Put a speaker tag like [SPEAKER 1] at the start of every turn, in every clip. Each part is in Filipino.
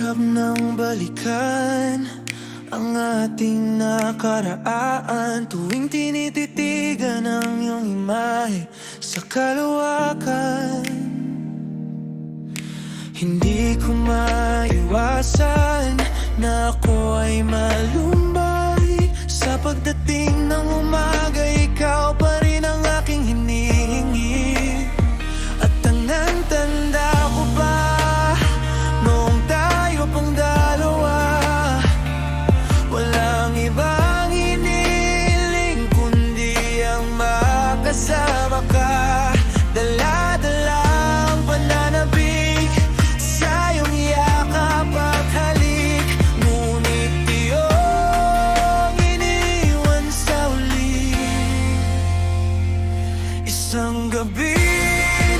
[SPEAKER 1] Hirap nang balikan ang ating nakaraan tuwing tinititigan ang iyong imahe sa kalawakan. Hindi ko maiwasan na ako ay malumbay. Sa pagdating ng umaga, ikaw pa rin ang aking hinihingi. At tandang-tanda ko pa noong tayo pang dalawa, walang ibang hiniling kundi ang makasama ka. Dala-dala ang pananabik sa iyong yakap at halik, ngunit iyong iniwan sa uli. Isang gabi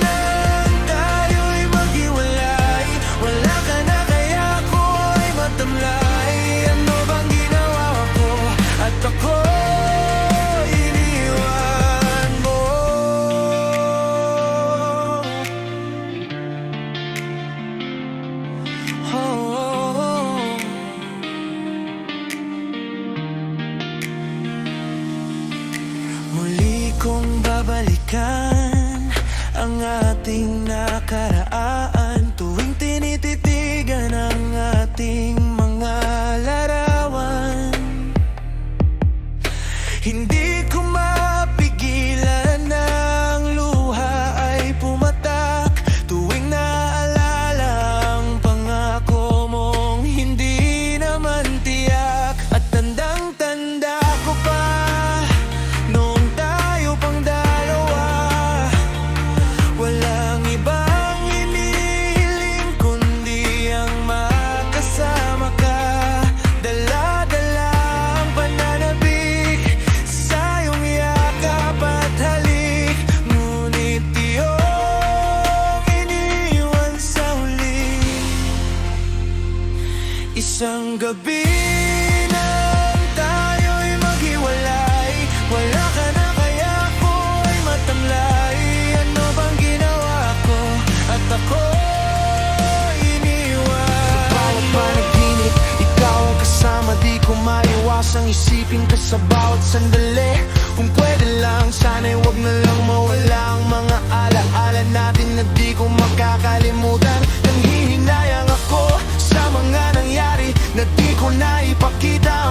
[SPEAKER 1] nang tayo'y maghiwalay, wala ka na kaya ako ay matamlay. Ano bang ginawa ko at ako iniwan mo? Muli kong babalikan ang ating nakaraan tuwing tinititigan ang ating mga larawan. Hindi ko mapigilan ang luha ay pumatak tuwing naalala ang pangako mong hindi naman tiyak. At tandang-tanda ko pa noong tayo pang dalawa, walang ibang hinihiling kundi ang makasama ka. Dala-dala ang pananabik sa iyong yakap at halik, ngunit iyong iniwan sa huli. Isang gabi nang tayo'y maghiwalay, wala ka na kaya ako ay matamlay. Ano bang ginawa ko at ako iniwan? Sa bawat panaginip, ikaw ang kasama, di ko maiwasang isipin ka sa bawat sandali. Kung pwede lang, sana'y wag na lang mawala ang mga alaala natin na di ko makakalimutan. Nanghihinayang ako sa mga nangyari na di ko na ipakita